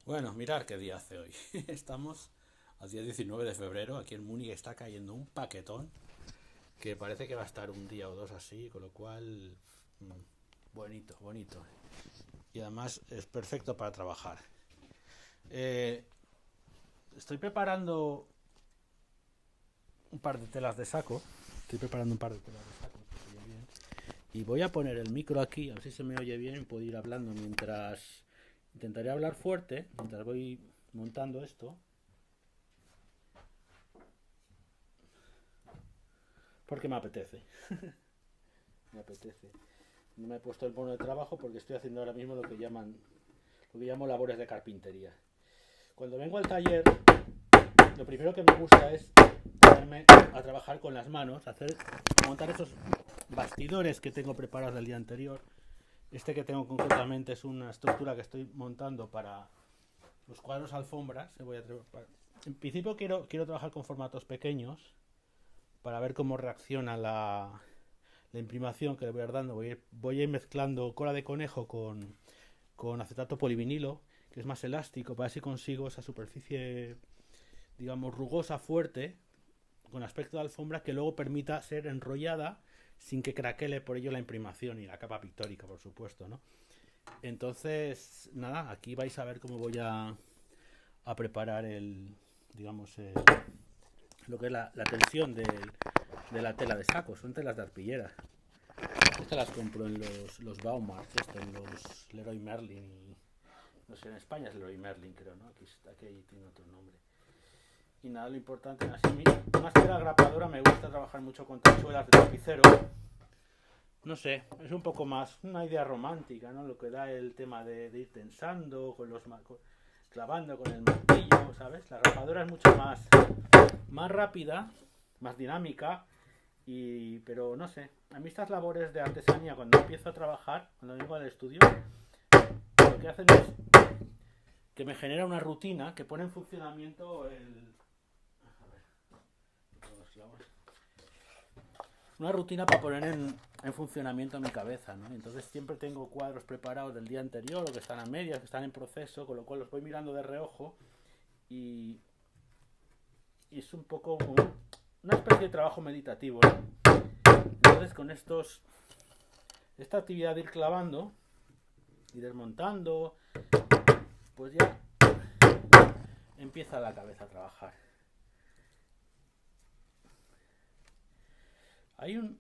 Bueno, mirar qué día hace hoy. Estamos al día 19 de febrero. Aquí en Múnich está cayendo un paquetón que parece que va a estar un día o dos así, con lo cual, bonito, bonito. Y además es perfecto para trabajar. Eh, Estoy preparando un par de telas de saco. Estoy preparando un par de telas de saco. Que se oye bien. Y voy a poner el micro aquí, a ver si se me oye bien. Puedo ir hablando mientras... Intentaré hablar fuerte mientras voy montando esto. Porque me apetece. Me apetece. No me he puesto el bono de trabajo porque estoy haciendo ahora mismo lo que llamo labores de carpintería. Cuando vengo al taller, lo primero que me gusta es ponerme a trabajar con las manos, montar esos bastidores que tengo preparados del día anterior. Este que tengo concretamente es una estructura que estoy montando para los cuadros alfombras. En principio quiero trabajar con formatos pequeños para ver cómo reacciona la imprimación que le voy a ir dando. Voy a ir mezclando cola de conejo con acetato polivinilo, que es más elástico, para ver si consigo esa superficie, digamos, rugosa, fuerte, con aspecto de alfombra, que luego permita ser enrollada sin que craquele por ello la imprimación y la capa pictórica, por supuesto, ¿no? Entonces, nada, aquí vais a ver cómo voy a preparar digamos, lo que es la tensión de la tela de saco. Son telas de arpillera. Estas las compro en los Baumarts, en los Leroy Merlin y no sé, en España es Leroy Merlin, creo, ¿no? Aquí tiene otro nombre. Y nada, lo importante, así, más que la grapadora, me gusta trabajar mucho con tachuelas de tapicero. No sé, es un poco más una idea romántica, ¿no? Lo que da el tema de ir tensando, clavando con el martillo, ¿sabes? La grapadora es mucho más rápida, más dinámica, pero no sé, a mí estas labores de artesanía, cuando empiezo a trabajar, cuando vengo al estudio, lo que hacen es que me genera una rutina que pone en funcionamiento una rutina para poner en funcionamiento mi cabeza, ¿no? Entonces siempre tengo cuadros preparados del día anterior o que están a medias, que están en proceso, con lo cual los voy mirando de reojo y, y es un poco una especie de trabajo meditativo, ¿no? Entonces con esta actividad de ir clavando y desmontando, pues ya empieza la cabeza a trabajar. Hay un,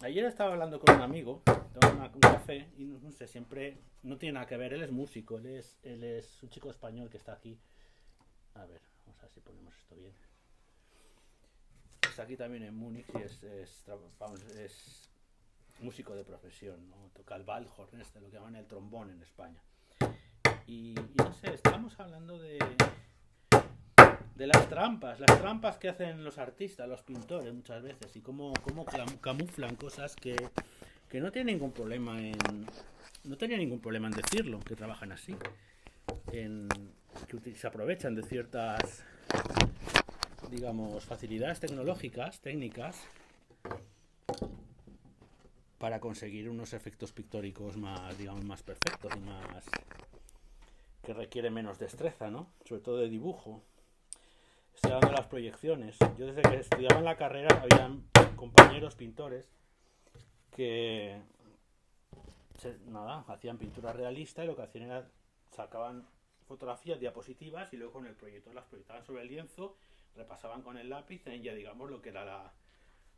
Ayer estaba hablando con un amigo, tomando un café, y no sé, siempre no tiene nada que ver. Él es músico, él es un chico español que está aquí. A ver, vamos a ver si ponemos esto bien. Está aquí también en Múnich y es músico de profesión, ¿no? Toca el Waldhorn, lo que llaman el trombón en España. Y no sé, estábamos hablando de las trampas que hacen los artistas, los pintores muchas veces, y cómo camuflan cosas que no tienen ningún problema no tenía ningún problema en decirlo, que trabajan así, en, que se aprovechan de ciertas, digamos, facilidades tecnológicas, técnicas, para conseguir unos efectos pictóricos más, digamos, más perfectos y más que requiere menos destreza, ¿no? Sobre todo de dibujo. Estoy hablando de las proyecciones. Yo desde que estudiaba en la carrera había compañeros pintores que nada, hacían pintura realista y lo que hacían era sacaban fotografías, diapositivas y luego con el proyector las proyectaban sobre el lienzo, repasaban con el lápiz en ya digamos lo que era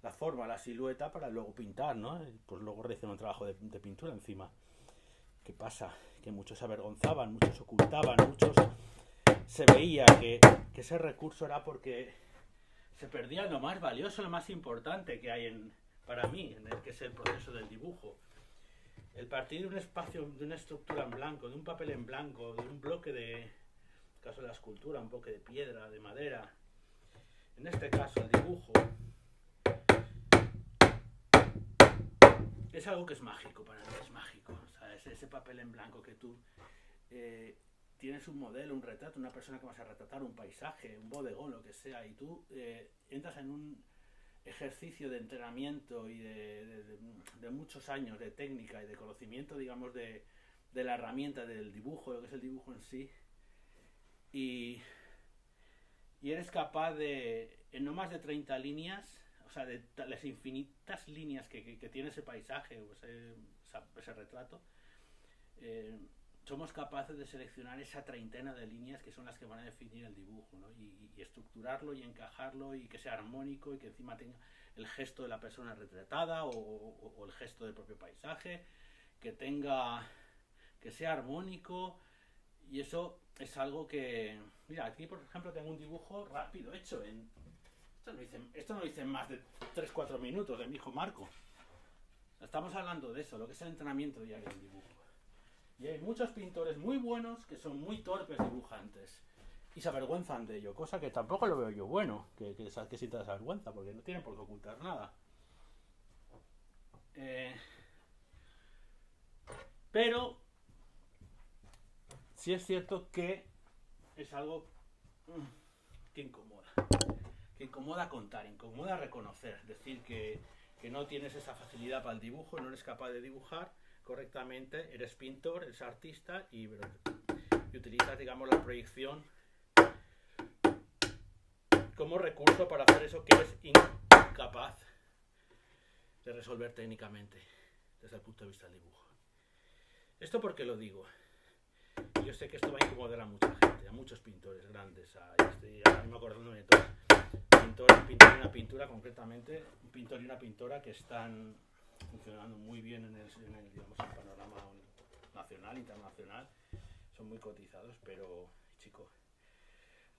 la forma, la silueta para luego pintar, ¿no? Y pues luego realizar un trabajo de pintura encima. ¿Qué pasa? Que muchos se avergonzaban, muchos ocultaban, muchos se veía que ese recurso era porque se perdía lo más valioso, lo más importante que hay para mí, en el que es el proceso del dibujo. El partir de un espacio, de una estructura en blanco, de un papel en blanco, de un bloque en el caso de la escultura, un bloque de piedra, de madera, en este caso el dibujo, es algo que es mágico para mí, es mágico. O sea, es ese papel en blanco que tú eh, tienes un modelo, un retrato, una persona que vas a retratar, un paisaje, un bodegón, lo que sea, y tú entras en un ejercicio de entrenamiento y de muchos años de técnica y de conocimiento, digamos, de la herramienta del dibujo, lo que es el dibujo en sí, y, y eres capaz de, en no más de 30 líneas, o sea, de las infinitas líneas que tiene ese paisaje o ese retrato, eh, somos capaces de seleccionar esa treintena de líneas que son las que van a definir el dibujo, ¿no? Y estructurarlo y encajarlo y que sea armónico y que encima tenga el gesto de la persona retratada o el gesto del propio paisaje, que tenga, que sea armónico. Y eso es algo que, mira, aquí por ejemplo tengo un dibujo rápido hecho en, esto no lo hice en más de 3-4 minutos, de mi hijo Marco. Estamos hablando de eso, lo que es el entrenamiento diario del dibujo. Y hay muchos pintores muy buenos que son muy torpes dibujantes y se avergüenzan de ello, cosa que tampoco lo veo yo bueno, que sientas esa vergüenza, porque no tienen por qué ocultar nada. Pero sí es cierto que es algo que incomoda contar, incomoda reconocer, decir que no tienes esa facilidad para el dibujo, no eres capaz de dibujar correctamente, eres pintor, eres artista y utilizas, digamos, la proyección como recurso para hacer eso que eres incapaz de resolver técnicamente desde el punto de vista del dibujo. ¿Esto por qué lo digo? Yo sé que esto va a incomodar a mucha gente, a muchos pintores grandes, ahora mismo acordándome de todos, un pintor y una pintura, concretamente un pintor y una pintora que están funcionando muy bien en el digamos, el panorama nacional, internacional, son muy cotizados, pero chico,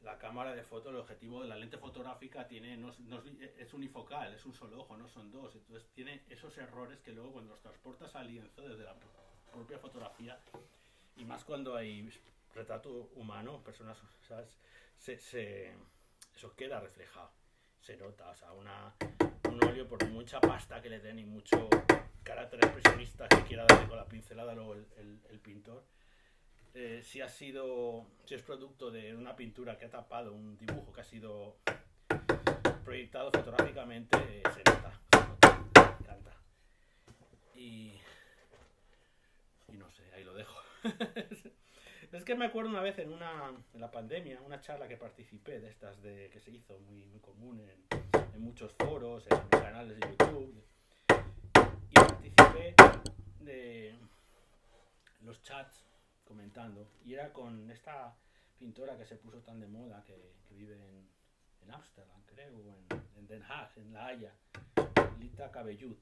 la cámara de foto, el objetivo de la lente fotográfica tiene, es unifocal, es un solo ojo, no son dos, entonces tiene esos errores que luego cuando los transportas al lienzo desde la propia fotografía, y más cuando hay retrato humano, personas, ¿sabes? Eso queda reflejado, se nota, o sea, un óleo, por mucha pasta que le den y mucho carácter expresionista que quiera darle con la pincelada luego el pintor, si es producto de una pintura que ha tapado un dibujo que ha sido proyectado fotográficamente, se nota, me encanta. Y no sé, ahí lo dejo. Es que me acuerdo una vez en la pandemia, una charla que participé de estas que se hizo muy, muy común en muchos foros, en canales de YouTube, y participé de los chats comentando, y era con esta pintora que se puso tan de moda, que vive en Ámsterdam, creo, o en Den Haag, en La Haya, Lita Cabellut,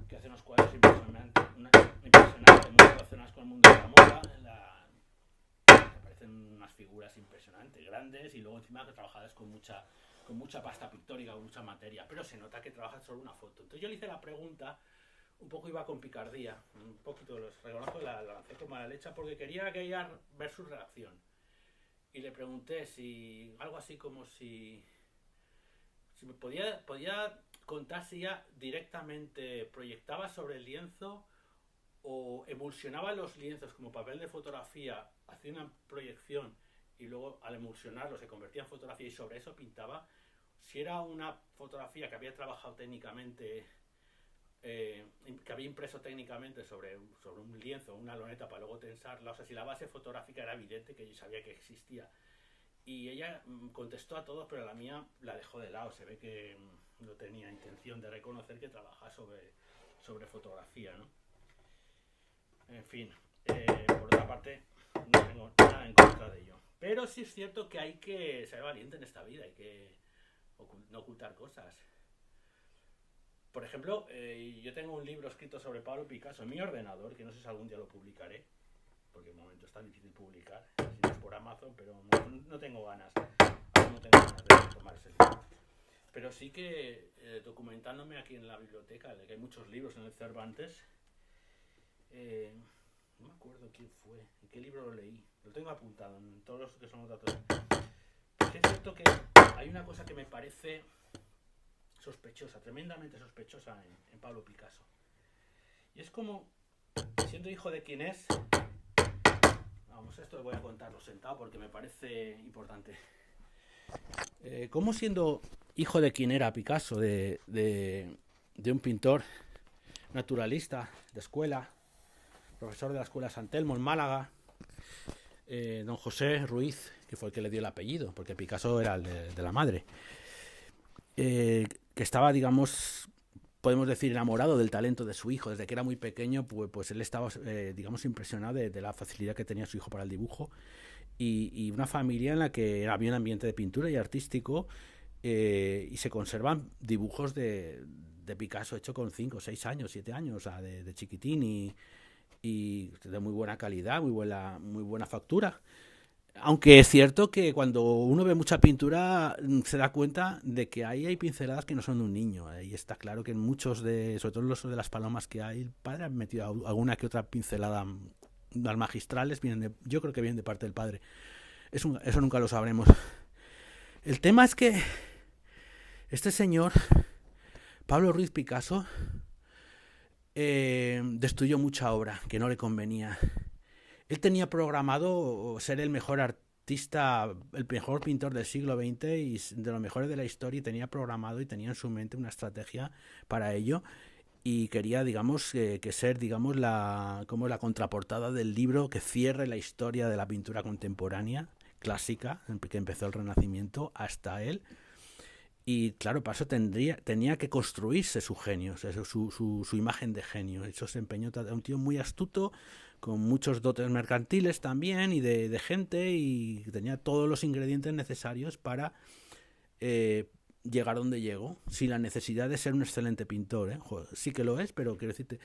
que hace unos cuadros impresionantes, muy relacionados con el mundo de la moda. Me parecen unas figuras impresionantes, grandes, y luego encima que trabajadas con mucha pasta pictórica, con mucha materia, pero se nota que trabajas sobre una foto. Entonces yo le hice la pregunta, un poco iba con picardía, un poquito, los reconozco, la lancé como a la leche, porque quería ver su reacción. Y le pregunté si, algo así como si me podía contar si ella directamente proyectaba sobre el lienzo o emulsionaba los lienzos como papel de fotografía, hacía una proyección y luego al emulsionarlo se convertía en fotografía y sobre eso pintaba. Si era una fotografía que había trabajado técnicamente, que había impreso técnicamente sobre un lienzo, una loneta para luego tensarla, o sea, si la base fotográfica era evidente, que yo sabía que existía. Y ella contestó a todos, pero la mía la dejó de lado. Se ve que no tenía intención de reconocer que trabajaba sobre fotografía, ¿no? En fin, por otra parte, no tengo nada en contra de ello. Pero sí es cierto que hay que ser valiente en esta vida, hay que no ocultar cosas. Por ejemplo, yo tengo un libro escrito sobre Pablo Picasso en mi ordenador, que no sé si algún día lo publicaré, porque de momento es tan difícil publicar, si no es por Amazon, pero no tengo ganas. No tengo ganas de tomar ese libro. Pero sí que documentándome aquí en la biblioteca, que hay muchos libros en el Cervantes, no me acuerdo quién fue, en qué libro lo leí, lo tengo apuntado en todos los que son los datos. Porque es cierto que hay una cosa que me parece sospechosa, tremendamente sospechosa en Pablo Picasso. Y es como, siendo hijo de quien es, vamos, esto lo voy a contarlo sentado porque me parece importante. Como siendo hijo de quien era Picasso, de un pintor naturalista de escuela, profesor de la escuela San Telmo en Málaga, don José Ruiz, que fue el que le dio el apellido, porque Picasso era el de la madre, que estaba, digamos, podemos decir, enamorado del talento de su hijo. Desde que era muy pequeño, pues él estaba, digamos, impresionado de la facilidad que tenía su hijo para el dibujo. Y una familia en la que había un ambiente de pintura y artístico, y se conservan dibujos de Picasso hecho con 5, 6 años, 7 años, o sea, de chiquitín y de muy buena calidad, muy buena factura. Aunque es cierto que cuando uno ve mucha pintura se da cuenta de que ahí hay pinceladas que no son de un niño. Y está claro que en muchos sobre todo los de las palomas que hay, el padre ha metido alguna que otra pincelada. Las magistrales yo creo que vienen de parte del padre. Eso nunca lo sabremos. El tema es que este señor, Pablo Ruiz Picasso, destruyó mucha obra que no le convenía. Él tenía programado ser el mejor artista, el mejor pintor del siglo XX y de los mejores de la historia, y tenía programado y tenía en su mente una estrategia para ello, y quería, digamos, que ser, digamos, como la contraportada del libro que cierre la historia de la pintura contemporánea clásica, que empezó el Renacimiento hasta él. Y claro, para eso tenía que construirse su genio, o sea, su imagen de genio. Eso se empeñó, un tío muy astuto, con muchos dotes mercantiles también y de gente, y tenía todos los ingredientes necesarios para llegar donde llegó, sin la necesidad de ser un excelente pintor. Joder, sí que lo es, pero quiero decirte,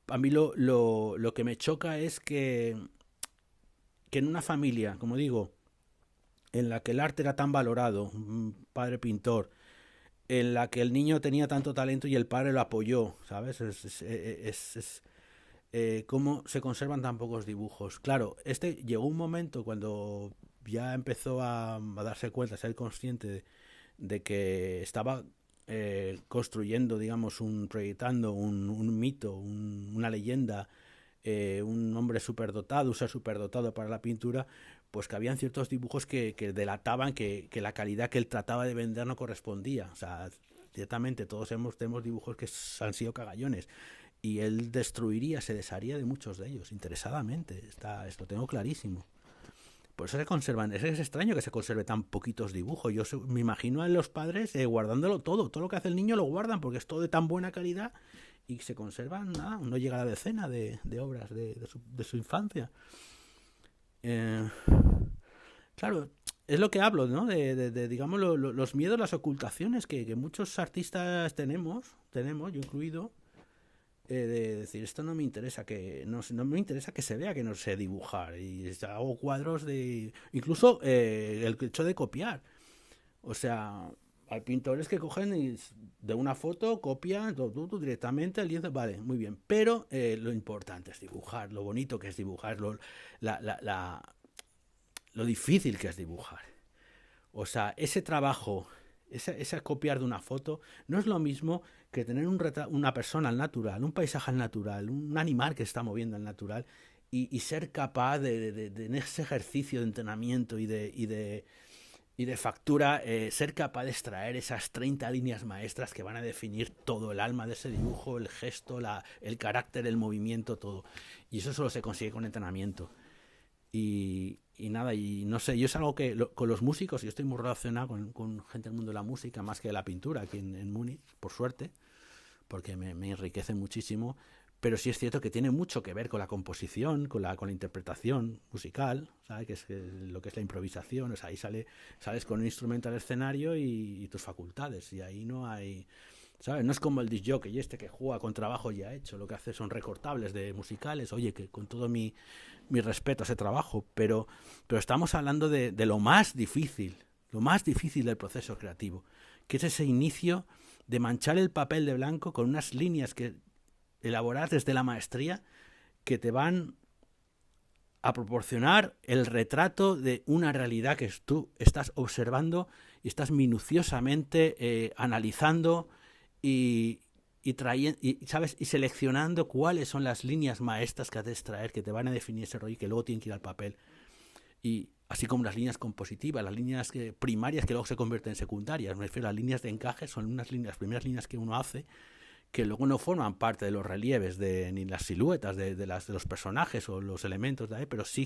a mí lo que me choca es que en una familia, como digo, en la que el arte era tan valorado, un padre pintor, en la que el niño tenía tanto talento y el padre lo apoyó, ¿sabes? Cómo se conservan tan pocos dibujos. Claro, llegó un momento cuando ya empezó a darse cuenta, a ser consciente de que estaba construyendo, digamos, proyectando un mito, una leyenda, un hombre superdotado, un ser superdotado para la pintura, pues que habían ciertos dibujos que delataban que la calidad que él trataba de vender no correspondía. O sea, ciertamente todos tenemos dibujos que han sido cagallones, y él se desharía de muchos de ellos, interesadamente. Esto tengo clarísimo. Por eso se conservan. Es extraño que se conserve tan poquitos dibujos. Me imagino a los padres guardándolo todo lo que hace el niño lo guardan, porque es todo de tan buena calidad, y se conservan, nada, no llega a la decena de obras de su infancia. Claro, es lo que hablo, ¿no? Digamos, los miedos, las ocultaciones que muchos artistas tenemos, yo incluido, de decir, esto no me interesa, no me interesa que se vea que no sé dibujar, y hago cuadros incluso el hecho de copiar. O sea, hay pintores que cogen de una foto, copian tú directamente el lienzo, vale, muy bien, pero lo importante es dibujar, lo bonito que es dibujar, lo difícil que es dibujar. O sea, ese trabajo, ese copiar de una foto, no es lo mismo que tener una persona al natural, un paisaje al natural, un animal que se está moviendo al natural, y ser capaz en ese ejercicio de entrenamiento y de factura, ser capaz de extraer esas 30 líneas maestras que van a definir todo el alma de ese dibujo, el gesto, el carácter, el movimiento, todo. Y eso solo se consigue con entrenamiento. Y nada, y no sé, yo es algo que con los músicos, yo estoy muy relacionado con gente del mundo de la música más que de la pintura aquí en Múnich, por suerte, porque me enriquece muchísimo. Pero sí es cierto que tiene mucho que ver con la composición, con la interpretación musical, ¿sabes? Que es lo que es la improvisación. O sea, ahí sales con un instrumento al escenario y tus facultades, y ahí no hay, ¿sabes? No es como el disc jockey que juega con trabajo ya hecho, lo que hace son recortables de musicales. Oye, que con todo mi respeto a ese trabajo, pero estamos hablando de lo más difícil del proceso creativo, que es ese inicio de manchar el papel de blanco con unas líneas que elaborar desde la maestría, que te van a proporcionar el retrato de una realidad que tú estás observando y estás minuciosamente analizando y ¿sabes? Y seleccionando cuáles son las líneas maestras que has de extraer, que te van a definir ese rollo y que luego tienen que ir al papel. Y así como las líneas compositivas, las líneas primarias que luego se convierten en secundarias. Me refiero a las líneas de encaje, son las primeras líneas que uno hace, que luego no forman parte de los relieves ni las siluetas de los personajes o los elementos de ahí, pero sí